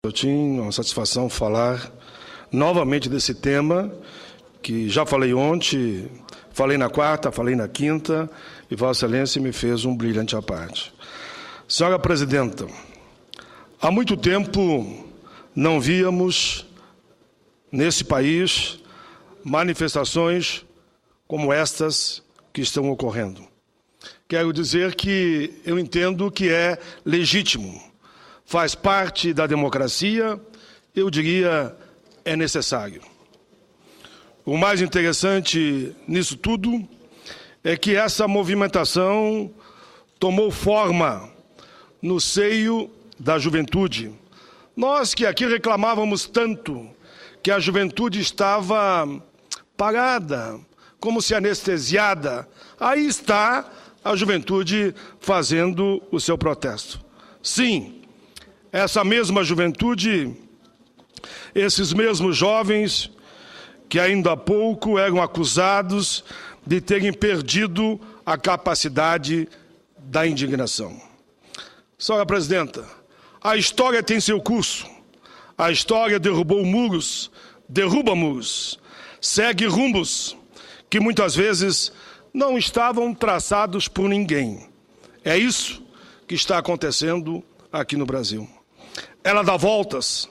Eu tinha uma satisfação falar novamente desse tema, que já falei ontem, falei na quarta, falei na quinta, e Vossa Excelência me fez um brilhante à parte. Senhora Presidenta, há muito tempo não víamos nesse país manifestações como estas que estão ocorrendo. Quero dizer que eu entendo que é legítimo, faz parte da democracia, eu diria, é necessário. O mais interessante nisso tudo é que essa movimentação tomou forma no seio da juventude. Nós que aqui reclamávamos tanto que a juventude estava parada, como se anestesiada, aí está a juventude fazendo o seu protesto. Sim, essa mesma juventude, esses mesmos jovens que ainda há pouco eram acusados de terem perdido a capacidade da indignação. Senhora Presidenta, a história tem seu curso. A história derrubou muros, derruba muros, segue rumos que muitas vezes não estavam traçados por ninguém. É isso que está acontecendo aqui no Brasil. Ela dá voltas,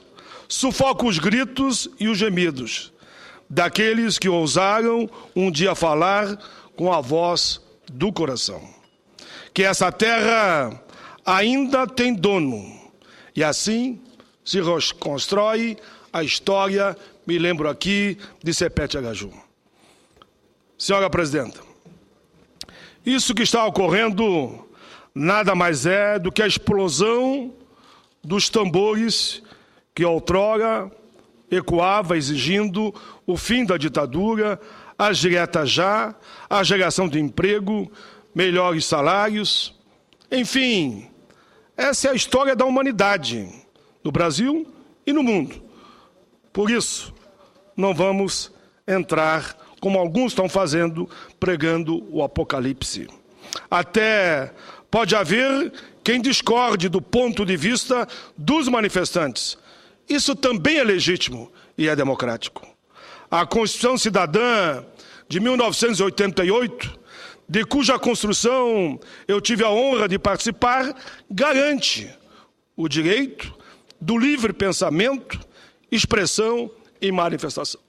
sufoca os gritos e os gemidos daqueles que ousaram um dia falar com a voz do coração. Que essa terra ainda tem dono, e assim se constrói a história, me lembro aqui, de Sepete Agaju. Senhora Presidenta, isso que está ocorrendo nada mais é do que a explosão dos tambores que outrora ecoava exigindo o fim da ditadura, as diretas já, a geração de emprego, melhores salários. Enfim, essa é a história da humanidade, no Brasil e no mundo. Por isso, não vamos entrar, como alguns estão fazendo, pregando o apocalipse. Até pode haver quem discorde do ponto de vista dos manifestantes. Isso também é legítimo e é democrático. A Constituição Cidadã de 1988, de cuja construção eu tive a honra de participar, garante o direito do livre pensamento, expressão e manifestação.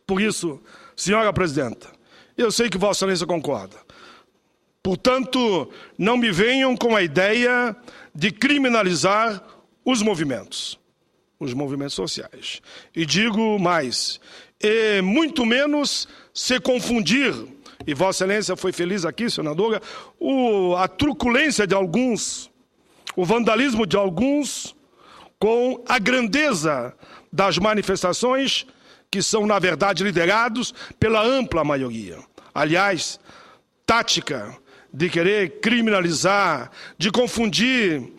Por isso, senhora Presidenta, eu sei que Vossa Excelência concorda. Portanto, não me venham com a ideia de criminalizar os movimentos sociais. E digo mais, e muito menos se confundir, e Vossa Excelência foi feliz aqui, senadora, a truculência de alguns, o vandalismo de alguns, com a grandeza das manifestações que são, na verdade, liderados pela ampla maioria. Aliás, tática de querer criminalizar, de confundir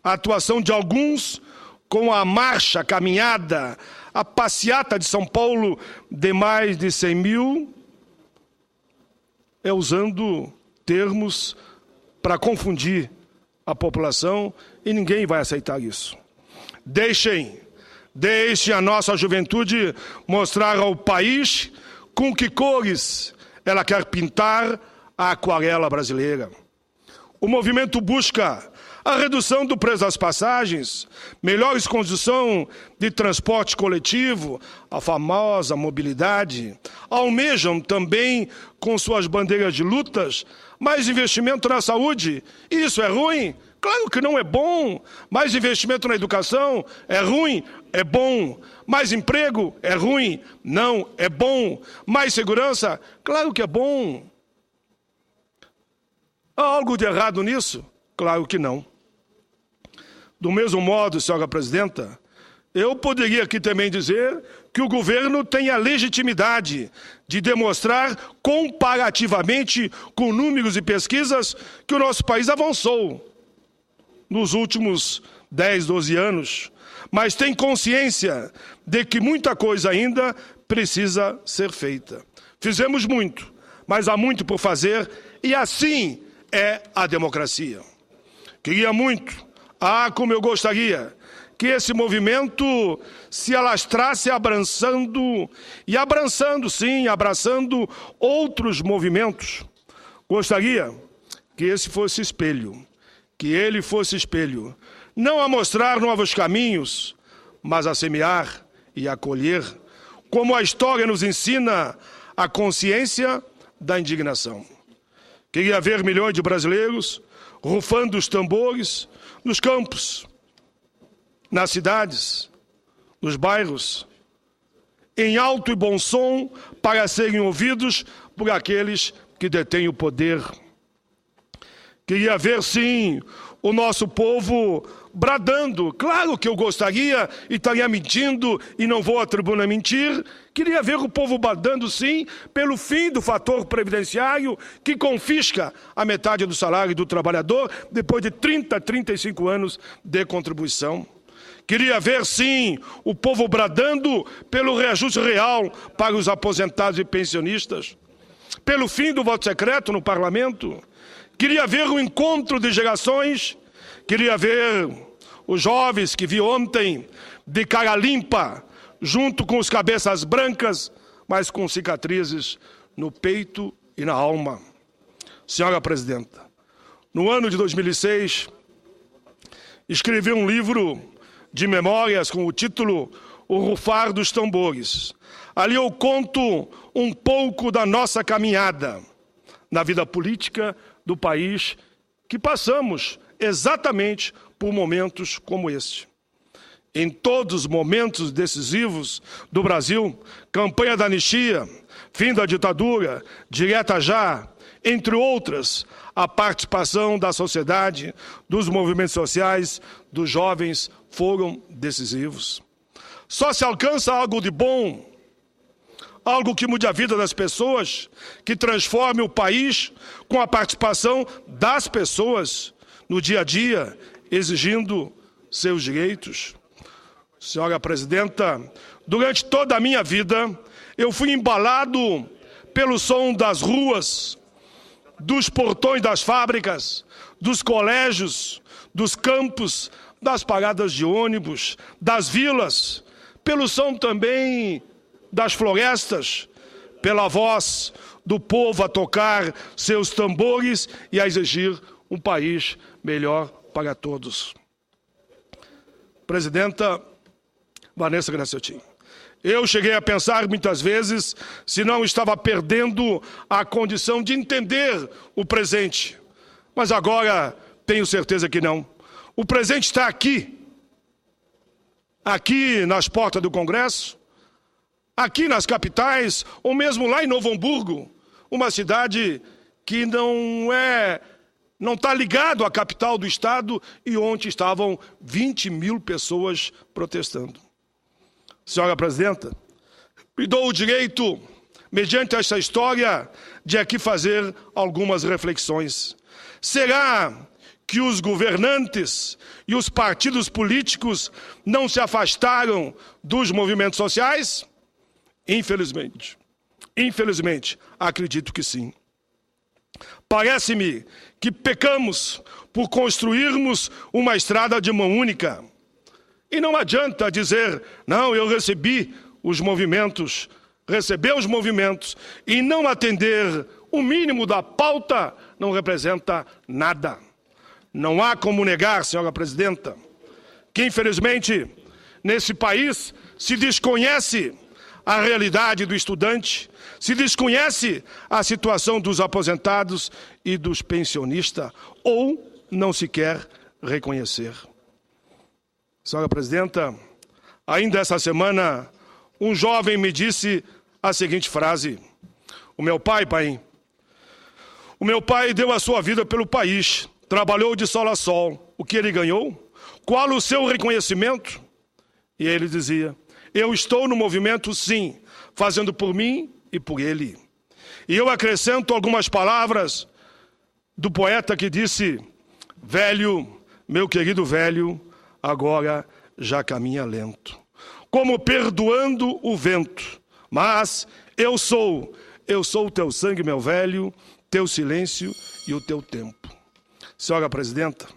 a atuação de alguns com a marcha, a caminhada, a passeata de São Paulo de mais de 100 mil, é usando termos para confundir a população e ninguém vai aceitar isso. Deixem a nossa juventude mostrar ao país com que cores ela quer pintar a aquarela brasileira. O movimento busca a redução do preço das passagens, melhores condições de transporte coletivo, a famosa mobilidade. Almejam também, com suas bandeiras de lutas, mais investimento na saúde. Isso é ruim? Claro que não é bom. Mais investimento na educação é ruim? É bom. Mais emprego? É ruim? Não, é bom. Mais segurança? Claro que é bom. Há algo de errado nisso? Claro que não. Do mesmo modo, senhora Presidenta, eu poderia aqui também dizer que o governo tem a legitimidade de demonstrar comparativamente com números e pesquisas que o nosso país avançou nos últimos 10, 12 anos, mas tem consciência de que muita coisa ainda precisa ser feita. Fizemos muito, mas há muito por fazer e assim é a democracia. Queria muito, como eu gostaria, que esse movimento se alastrasse abraçando outros movimentos. Gostaria que esse fosse espelho, que ele fosse espelho, não a mostrar novos caminhos, mas a semear e a colher, como a história nos ensina, a consciência da indignação. Queria ver milhões de brasileiros rufando os tambores nos campos, nas cidades, nos bairros, em alto e bom som, para serem ouvidos por aqueles que detêm o poder. Queria ver, sim, o nosso povo bradando. Claro que eu gostaria e estaria mentindo e não vou à tribuna mentir. Queria ver o povo bradando, sim, pelo fim do fator previdenciário que confisca a metade do salário do trabalhador depois de 30, 35 anos de contribuição. Queria ver, sim, o povo bradando pelo reajuste real para os aposentados e pensionistas, pelo fim do voto secreto no parlamento. Queria ver o encontro de gerações, queria ver os jovens que vi ontem de cara limpa, junto com os cabeças brancas, mas com cicatrizes no peito e na alma. Senhora Presidenta, no ano de 2006, escrevi um livro de memórias com o título O Rufar dos Tambores. Ali eu conto um pouco da nossa caminhada na vida política do país, que passamos exatamente por momentos como este. Em todos os momentos decisivos do Brasil, campanha da anistia, fim da ditadura, direta já, entre outras, a participação da sociedade, dos movimentos sociais, dos jovens, foram decisivos. Só se alcança algo de bom, algo que mude a vida das pessoas, que transforme o país com a participação das pessoas no dia a dia, exigindo seus direitos. Senhora Presidenta, durante toda a minha vida, eu fui embalado pelo som das ruas, dos portões das fábricas, dos colégios, dos campos, das paradas de ônibus, das vilas, pelo som também das florestas, pela voz do povo a tocar seus tambores e a exigir um país melhor para todos. Presidenta Vanessa Graciotin, eu cheguei a pensar muitas vezes se não estava perdendo a condição de entender o presente, mas agora tenho certeza que não. O presente está aqui nas portas do Congresso, aqui nas capitais, ou mesmo lá em Novo Hamburgo, uma cidade que não está ligado à capital do estado e onde estavam 20 mil pessoas protestando. Senhora Presidenta, me dou o direito, mediante esta história, de aqui fazer algumas reflexões. Será que os governantes e os partidos políticos não se afastaram dos movimentos sociais? Infelizmente, acredito que sim. Parece-me que pecamos por construirmos uma estrada de mão única. E não adianta dizer, não, eu receber os movimentos e não atender o mínimo da pauta não representa nada. Não há como negar, senhora Presidenta, que infelizmente nesse país se desconhece a realidade do estudante, se desconhece a situação dos aposentados e dos pensionistas, ou não se quer reconhecer. Senhora Presidenta, ainda essa semana, um jovem me disse a seguinte frase: o meu pai deu a sua vida pelo país, trabalhou de sol a sol. O que ele ganhou? Qual o seu reconhecimento? E ele dizia: eu estou no movimento, sim, fazendo por mim e por ele. E eu acrescento algumas palavras do poeta que disse: velho, meu querido velho, agora já caminha lento, como perdoando o vento. Mas eu sou o teu sangue, meu velho, teu silêncio e o teu tempo. Senhora Presidenta,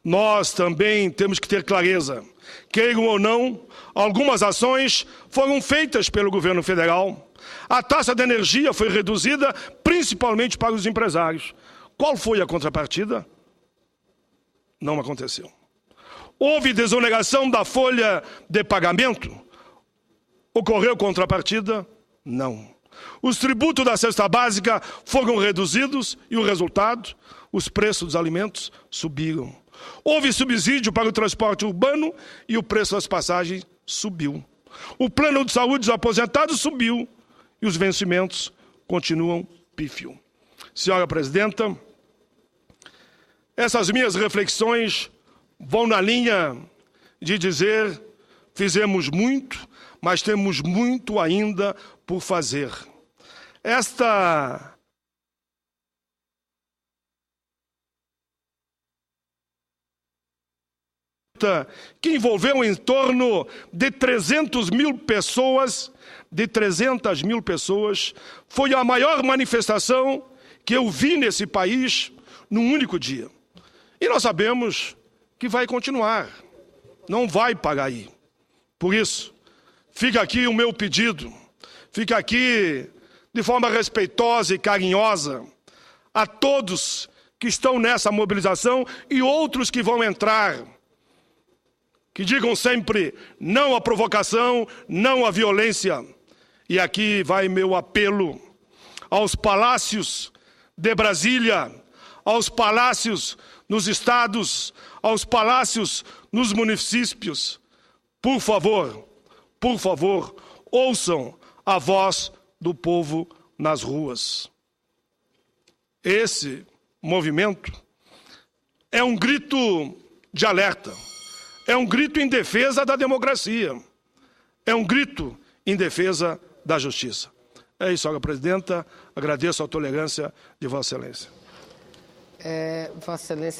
Nós também temos que ter clareza. Queiram ou não, algumas ações foram feitas pelo governo federal. A taxa de energia foi reduzida, principalmente para os empresários. Qual foi a contrapartida? Não aconteceu. Houve desoneração da folha de pagamento? Ocorreu contrapartida? Não. Os tributos da cesta básica foram reduzidos e o resultado? Os preços dos alimentos subiram. Houve subsídio para o transporte urbano e o preço das passagens subiu. O plano de saúde dos aposentados subiu e os vencimentos continuam pífio. Senhora Presidenta, essas minhas reflexões vão na linha de dizer: fizemos muito, mas temos muito ainda por fazer. Esta que envolveu em torno de 300 mil pessoas, foi a maior manifestação que eu vi nesse país num único dia. E nós sabemos que vai continuar, não vai parar aí. Por isso, fica aqui o meu pedido, fica aqui de forma respeitosa e carinhosa a todos que estão nessa mobilização e outros que vão entrar, que digam sempre não à provocação, não à violência. E aqui vai meu apelo aos palácios de Brasília, aos palácios nos estados, aos palácios nos municípios. Por favor, ouçam a voz do povo nas ruas. Esse movimento é um grito de alerta. É um grito em defesa da democracia. É um grito em defesa da justiça. É isso, senhora Presidenta. Agradeço a tolerância de Vossa Excelência. Vossa Excelência